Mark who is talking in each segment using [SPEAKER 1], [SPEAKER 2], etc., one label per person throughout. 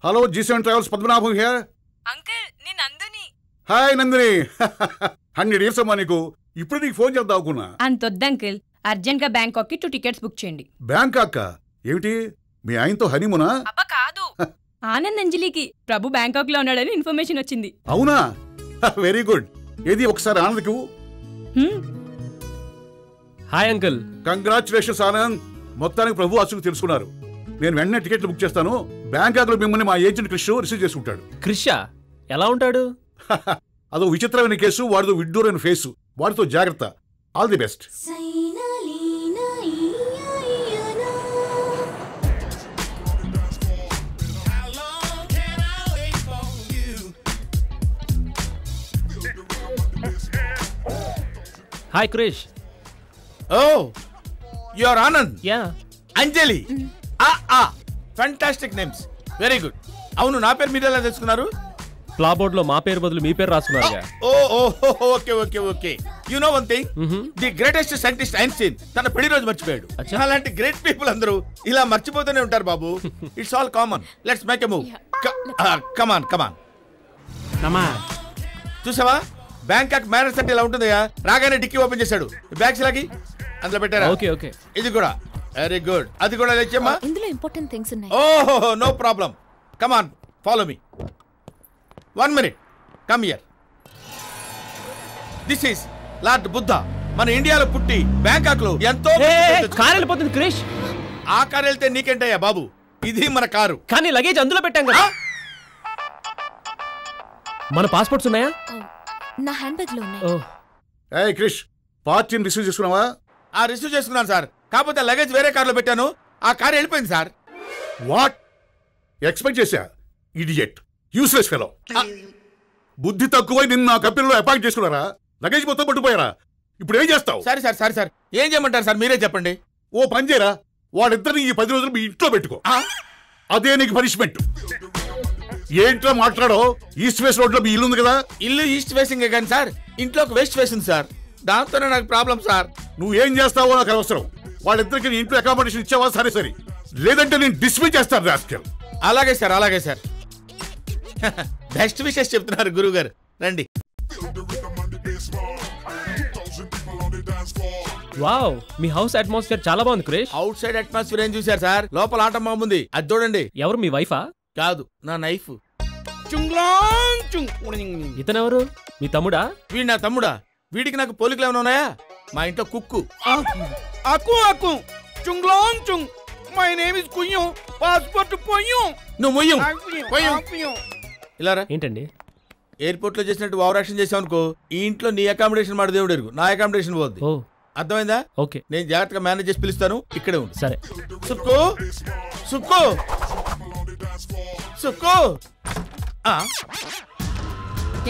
[SPEAKER 1] Hello G7 travels Padmanabham here.
[SPEAKER 2] Uncle నీ Nandini.
[SPEAKER 1] Hi Nandini. 100 years అమ్మా నీకు. ఇప్పుడు నీకు ఫోన్ చేద్దాం అనుకున్నా.
[SPEAKER 2] అంతొద్దు అంకుల్, అర్జెంట్ గా బ్యాంకాక్ కి 2 tickets బుక్ చేయండి.
[SPEAKER 1] బ్యాంకాక్? ఏమిటి మీ ఆయనతో హనీమూనా?
[SPEAKER 2] అబ్బా కాదు, ఆనంద్ అంజలికి ప్రభు బ్యాంకాక్ లో ఉన్నాడని ఇన్ఫర్మేషన్ వచ్చింది.
[SPEAKER 1] అవునా? Very good. ఏది ఒకసారి ఆనంద్కి.
[SPEAKER 3] Hi uncle.
[SPEAKER 1] కంగ్రాచులేషన్స్ ఆనంద్, మొత్తానికి ప్రభు అసలు తెలుసుకున్నారు. నేను వెంటనే టికెట్లు బుక్ చేస్తాను. బ్యాంకాక్ లో మిమ్మల్ని మా ఏజెంట్ క్రిష్ రిసీవ్ చేసుకుంటాడు.
[SPEAKER 3] క్రిషా ఎలా ఉంటాడు?
[SPEAKER 1] అదో విచిత్రమైన కేసు, వాడితో విడ్డూరైన ఫేసు, వాడితో జాగ్రత్త. All the best.
[SPEAKER 3] Hi Krish.
[SPEAKER 4] Oh, you're Anand.
[SPEAKER 3] Yeah.
[SPEAKER 4] Anjali. Fantastic names. Very good. అవును, నా పేరు మీరు ఎలా తెలుసుకున్నారు?
[SPEAKER 3] ప్లా బోర్డ్ లో మా పేరు బదులు మీ పేరు రాసుకున్నారుగా.
[SPEAKER 4] Okay. You know one thing, the greatest scientist Einstein తన పెళ్లి రోజు మర్చిపోయాడు. అలాంటి గ్రేట్ పీపుల్ అందరూ ఇలా మర్చిపోతూనే ఉంటారు బాబు. It's all common. Let's make a move. Come on. చూసావా, బ్యాంకాక్ మ్యారేజ్ అంటే ఇలా ఉంటుందయ్యా. రాగానే డిక్కీ ఓపెన్ చేశాడు. బ్యాగ్స్ లాగి అందులో పెట్టారా?
[SPEAKER 3] ఓకే.
[SPEAKER 4] ఇది కూడా వెరీ గుడ్. అది కూడా లేచమ్మా.
[SPEAKER 5] ఇందులో ఇంపార్టెంట్ థింగ్స్ ఉన్నాయి.
[SPEAKER 4] ఓహో, no problem. Come on, follow me. 1 minute. Come here. This is lord Buddha. మన ఇండియాలో పుట్టి బ్యాంకాక్ లో ఎంతో
[SPEAKER 3] కారు వెళ్ళిపోతుంది క్రిష్.
[SPEAKER 4] ఆ కారు వెళ్తే నీకేంటయ్యా బాబు, ఇది మన కారు.
[SPEAKER 3] కానీ లగేజ్ అందులో పెట్టాం కదా. మన పాస్పోర్ట్స్ ఉన్నాయా?
[SPEAKER 5] నా హ్యాండ్ బ్యాగ్ లో ఉన్నాయి.
[SPEAKER 1] ఏయ్ క్రిష్, పార్టీని రిసీవ్ చేసుకున్నావా?
[SPEAKER 4] రిసీవ్ చేసుకున్నాను సార్, కాకపోతే లగేజ్ వేరే కార్లో పెట్టాను. ఆ కారు వెళ్ళిపోయింది సార్.
[SPEAKER 1] వాట్? ఎక్స్పెక్ట్ చేశా. Idiot, useless fellow. బుద్ధి తక్కువై నిన్ను నా కంపెనీలో అపాయింట్ చేసుకున్నారా? లగేజ్ మొత్తం పట్టుపోయారా? ఇప్పుడు ఏం చేస్తావు?
[SPEAKER 4] సరే సార్ ఏం చేయమంటారు సార్, మీరే చెప్పండి.
[SPEAKER 1] ఓ పని చేయరా, వాళ్ళిద్దరిని ఈ 10 రోజులు మీ ఇంట్లో పెట్టుకో. అదే నీకు పనిష్మెంట్. ఏంట్రా మాట్లాడో? ఈస్ట్ వెస్ట్ రోడ్ లో మీ ఇల్లు ఉంది కదా.
[SPEAKER 4] ఇల్లు ఈస్ట్ ఫేసింగ్ కానీ సార్, ఇంట్లోకి వెస్ట్ ఫేసింగ్ సార్. దాంతోనే నాకు ప్రాబ్లం సార్.
[SPEAKER 1] నువ్వేం చేస్తావో నాకు అవసరం. వాళ్ళిద్దరికి నీ ఇంట్లో అకామిడేషన్ ఇచ్చావా? సరే, లేదంటే నేను డిస్మిస్ చేస్తాను రాస్కెల్.
[SPEAKER 4] అలాగే సార్. బెస్ట్ విషెస్ చెప్తున్నారు గురువు గారు. రండి.
[SPEAKER 3] వావ్, మీ హౌస్ అట్మాస్ఫియర్ చాలా బాగుంది క్రిష్.
[SPEAKER 4] అవుట్ సైడ్ అట్మాస్ఫియర్ ఏం చూసారు సార్, లోపల ఆటం బాగుంది. అది చూడండి.
[SPEAKER 3] ఎవరు, మీ వైఫా?
[SPEAKER 4] కాదు, నా నైఫ్.
[SPEAKER 3] ఇతనెవరు? మీ తమ్ముడా?
[SPEAKER 4] వీడు నా తమ్ముడా? వీడికి నాకు పోలికలు ఏమైనా ఉన్నాయా? మా ఇంట్లో కుక్కు.
[SPEAKER 6] మై నేమ్ ఇస్ కుయ్యం. పాస్పోర్ట్ పొయ్యం.
[SPEAKER 4] నువ్వు మొయ్యం. ఇలా రా.
[SPEAKER 3] ఏంటండి?
[SPEAKER 4] ఎయిర్పోర్ట్ లో చేసినట్టు ఓవర్ యాక్షన్ చేసావు అనుకో, ఈ ఇంట్లో నీ అకామిడేషన్ మాట దేవుడు ఎరుగు, నా అకామిడేషన్ పోద్ది. అర్థమైందా?
[SPEAKER 3] ఓకే,
[SPEAKER 4] నేను జాగ్రత్తగా మేనేజ్ చేసి పిలుస్తాను. ఇక్కడే ఉంది.
[SPEAKER 3] సరే.
[SPEAKER 4] సుక్కు.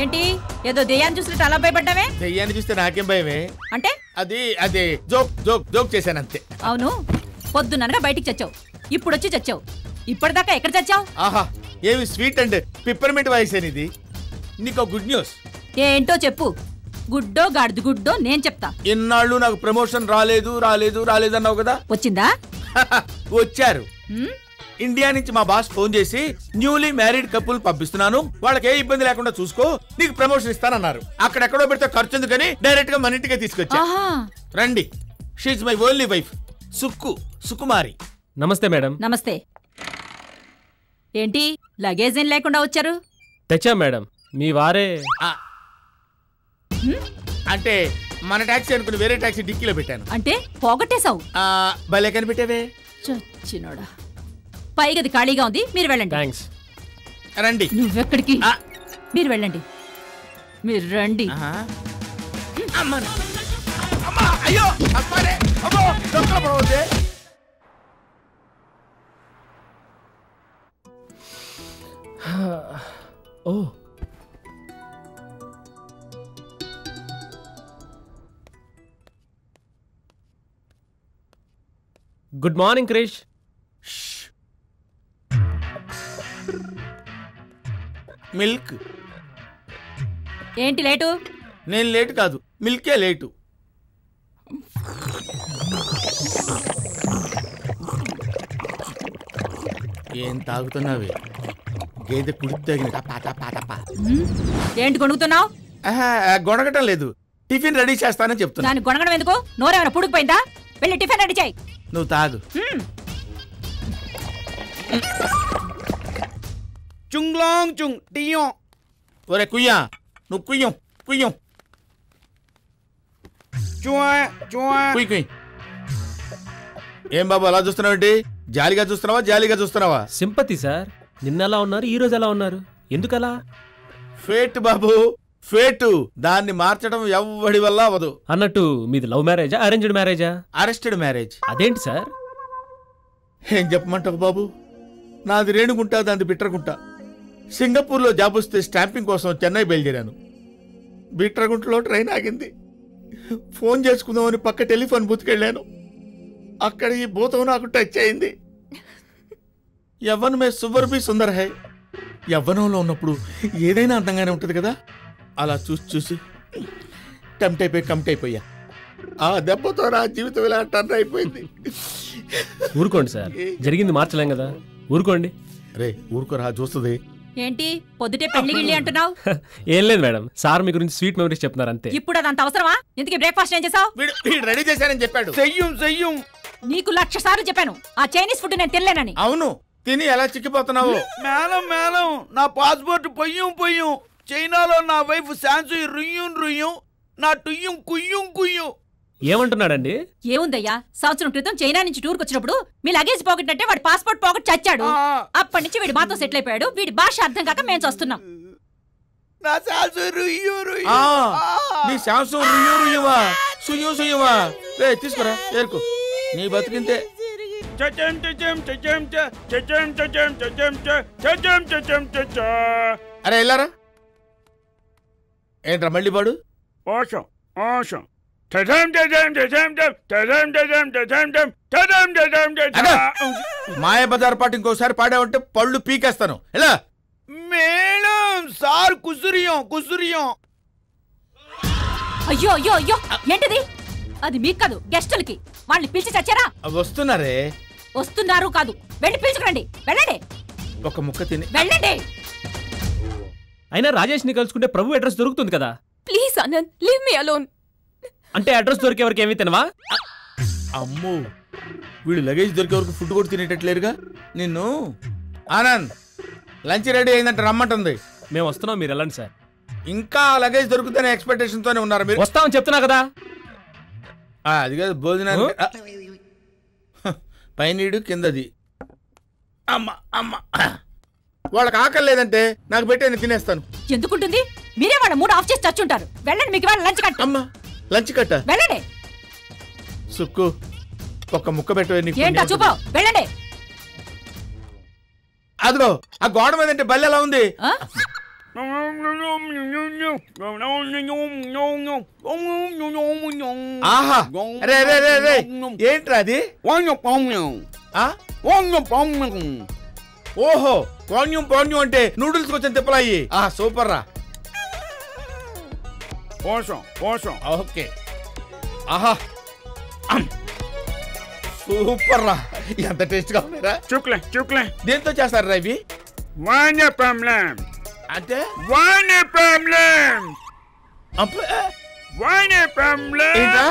[SPEAKER 2] ఏంటి ఏదో దెయ్యాన్ని చూసినట్టు అలా భయపడ్డావే?
[SPEAKER 4] దెయ్యాన్ని చూస్తే నాకేం భయమే.
[SPEAKER 2] అంటే
[SPEAKER 4] అదే జోక్ చేశాను అంతే.
[SPEAKER 2] అవును, పొద్దుననగా బయటికి చచ్చావు, ఇప్పుడు వచ్చి చచ్చావు. ఇప్పటిదాకా ఎక్కడ చచ్చావు?
[SPEAKER 4] ఆహా, ఏమి స్వీట్ అండ్ పిప్పర్మెంట్ వాయిస్ అనేది. నీకు గుడ్ న్యూస్.
[SPEAKER 2] ఏంటో చెప్పు. గుడ్డో గాడిద గుడ్డో నేను చెప్తా.
[SPEAKER 4] ఇన్నాళ్ళు నాకు ప్రమోషన్ రాలేదు అన్నావు కదా.
[SPEAKER 2] వచ్చిందా?
[SPEAKER 4] వచ్చారు. ఇండియా నుంచి మా బాస్ ఫోన్ చేసి న్యూలీ మ్యారీడ్ కపుల్ పంపిస్తున్నాను, వాళ్ళకి ఏ ఇబ్బంది లేకుండా చూసుకో, నీకు ప్రమోషన్ ఇస్తానన్నారు. అక్కడెక్కడో పెడితే ఖర్చు ఎందుకని డైరెక్ట్ గా మన ఇంటికే తీసుకొచ్చా. రండి, షీఈ్ మై ఓన్లీ వైఫ్ సుకుమారి.
[SPEAKER 3] నమస్తే మేడం.
[SPEAKER 2] నమస్తే. ఏంటి లగేజ్ ఏం లేకుండా వచ్చారు?
[SPEAKER 3] తెచ్చా మేడం, మీ వారే.
[SPEAKER 4] అంటే మన టాక్సీ అనుకుని వేరే టాక్సీ డిక్కీలో పెట్టాను.
[SPEAKER 2] అంటే పోగొట్టేశావు?
[SPEAKER 4] భలే కనిపెట్టావే.
[SPEAKER 2] చచ్చినోడా. పైగది ఖాళీగా ఉంది, మీరు వెళ్ళండి.
[SPEAKER 3] థాంక్స్.
[SPEAKER 4] రండి.
[SPEAKER 2] నువ్వెక్కడికి? మీరు వెళ్ళండి. మీరు రండి.
[SPEAKER 4] అయ్యో
[SPEAKER 3] ఓ, గుడ్ మార్నింగ్ క్రిష్.
[SPEAKER 4] మిల్క్.
[SPEAKER 2] ఏంటి లేటు?
[SPEAKER 4] నేను లేటు కాదు, మిల్కే లేటు. ఏం తాగుతున్నావే? గేదె కుడితే
[SPEAKER 2] ఏంటి గొణుగుతున్నావు?
[SPEAKER 4] గొడగటం లేదు, టిఫిన్ రెడీ చేస్తానని చెప్తున్నా.
[SPEAKER 2] దాని గొణగడం ఎందుకు? నోరేమైనా పుడుకుపోయిందా? వెళ్ళి టిఫిన్ రెడీ చేయి.
[SPEAKER 4] నువ్వు తాగు.
[SPEAKER 6] చుంగ్లాంగ్ చుంగ్ టియం.
[SPEAKER 4] ఒరే కుయ్యా, నువ్వు కుయ్యం కుయ్యం కుయ్ కుయ్. ఏం బాబు అలా చూస్తున్నావు? జాలిగా చూస్తున్నావా జాలిగా చూస్తున్నావా?
[SPEAKER 3] Sympathy sir. నిన్న ఎలా ఉన్నారు, ఈ రోజు ఎలా ఉన్నారు? ఎందుకలా?
[SPEAKER 4] ఫేట్ బాబు, ఫేటు. దాన్ని మార్చడం ఎవ్వడి వల్ల అవ్వదు.
[SPEAKER 3] అన్నట్టు మీది లవ్ మ్యారేజా, అరేంజ్డ్ మ్యారేజా?
[SPEAKER 4] Arrested marriage.
[SPEAKER 3] అదేంటి సార్?
[SPEAKER 4] ఏం చెప్పమంటావు బాబు, నాది రేణుగుంట, దాన్ని బిట్రగుంట. సింగపూర్లో జాబ్ వస్తే స్టాంపింగ్ కోసం చెన్నై బయలుదేరాను. బిట్రగుంటలో ట్రైన్ ఆగింది. ఫోన్ చేసుకుందామని పక్క టెలిఫోన్ బూత్కి వెళ్ళాను. అక్కడ ఈ భూతం నాకు టచ్ అయింది. యవ్వన్ మే సువర్ బి సుందర్ హై. యవ్వనంలో ఉన్నప్పుడు ఏదైనా అందంగానే ఉంటుంది కదా. అలా చూసి చూసి కమిట్ అయిపోయా. ఆ దెబ్బతో నా జీవితం ఇలా టర్న్ అయిపోయింది.
[SPEAKER 3] ఊరుకోండి సార్, జరిగింది మార్చలేం కదా, ఊరుకోండి.
[SPEAKER 4] రే ఊరుకోరా, చూస్తుంది.
[SPEAKER 2] ఏంటి పొద్దుటే పెళ్లి గిళ్ళి అంటున్నావు?
[SPEAKER 3] ఏం లేదు మేడం, సార్ మీ గురించి స్వీట్ మెమరీస్ చెప్తున్నారు అంతే.
[SPEAKER 2] ఇప్పుడు అదంత అవసరమా? ఎందుకు బ్రేక్ఫాస్ట్ ఏం చేసావు?
[SPEAKER 4] వీడు రెడీ చేశానని చెప్పాడు.
[SPEAKER 6] చెయ్యం.
[SPEAKER 2] నీకు 1,00,000 సార్లు చెప్పాను ఆ చైనీస్ ఫుడ్ నేను తినలేనని.
[SPEAKER 4] అవును, తిని ఎలా చిక్కిపోతున్నావు?
[SPEAKER 6] మేడం నా పాస్పోర్ట్ పొయ్యం. చైనాలో నా వైఫ్ శాన్సు రుయ్యం, నా టుయ్యం కుయ్యం.
[SPEAKER 3] ఏమంటున్నాడండి?
[SPEAKER 2] ఏముందయ్యా, సంవత్సరం క్రితం చైనా నుంచి టూర్కి వచ్చినప్పుడు మీ లగేజ్ పాకెట్ అంటే వాడి పాస్పోర్ట్ పాకెట్ చచ్చాడు. అప్పటి నుంచి వీడి మాతో సెటిల్ అయిపోయాడు. వీడి భాష అర్థం కాక మేము చూస్తున్నాం.
[SPEAKER 6] నా శాన్సు రుయ్యం.
[SPEAKER 4] నీ శాంసం రుయ్యవా సుయ్యవా? రే తీసుకురా, ఏరుకో. నీ బతికింతే. అరే వెళ్ళారా? ఏంట్రా మళ్ళీ పాడు? మాయ బజార్ పాటు ఇంకోసారి పాడావంటే పళ్ళు పీకేస్తాను. ఎలా?
[SPEAKER 6] మేడం సార్ కుసురియం.
[SPEAKER 2] అయ్యో ఏంటిది? అది మీకు కాదు, గెస్టులకి. వాళ్ళని పిలిచి చచ్చారా?
[SPEAKER 4] వస్తున్నారే.
[SPEAKER 2] వస్తున్నారు కాదు, వెళ్ళి పిలుచుకురండి. వెళ్ళండి,
[SPEAKER 4] ఒక ముక్క తిని
[SPEAKER 2] వెళ్ళండి.
[SPEAKER 3] అయినా రాజేష్ ని కలుసుకుంటే ప్రభు అడ్రస్ దొరుకుతుంది కదా.
[SPEAKER 5] Please Anand, leave me alone.
[SPEAKER 3] అంటే అడ్రస్ దొరికే వరకు ఏమీ తినవా?
[SPEAKER 4] అమ్మో, వీడు లగేజ్ దొరికే వరకు ఫుడ్ కూడా తినేటట్లేరుగా. నిన్ను. ఆనంద్, లంచ్ రెడీ అయిందంటే రమ్మంటుంది.
[SPEAKER 3] మేము వస్తున్నాం, మీరు వెళ్ళండి సార్.
[SPEAKER 4] ఇంకా లగేజ్ దొరుకుతానే ఎక్స్పెక్టేషన్ తోనే ఉన్నారు మీరు.
[SPEAKER 3] వస్తామని చెప్తున్నా కదా.
[SPEAKER 4] అది కాదు భోజనానికి. పైనీడు కిందది. అమ్మ వాళ్ళకి ఆకలి లేదంటే నాకు పెట్టి నేను తినేస్తాను.
[SPEAKER 2] ఎందుకుంటుంది? మీరే వాళ్ళ మూడు ఆఫ్ చేసి చచ్చుంటారు. వెళ్ళండి, మీకు వాళ్ళ లంచ్ కట్ట.
[SPEAKER 4] అమ్మా లంచ్ కట్ట.
[SPEAKER 2] వెళ్ళండి.
[SPEAKER 4] సుక్కు ఒక్క ముక్క పెట్టే.
[SPEAKER 2] ఏంటో చూపో, వెళ్ళండి.
[SPEAKER 4] అదిగో ఆ గోడ మీద అంటే బల్లి ఎలా ఉంది? ఆహా, రే ఏంట్రా అది? ఓహో, పోన్యం అంటే నూడిల్స్ కొంచెం తిప్పలాయి. సూపర్ రా. ఓకే. ఆహా సూపర్ రా. ఎంత టేస్ట్ గా ఉన్నారా?
[SPEAKER 6] చుక్లే
[SPEAKER 4] దేంతో చేస్తారు రా ఇవి? అంటే
[SPEAKER 6] One problem.
[SPEAKER 4] ఏంటా?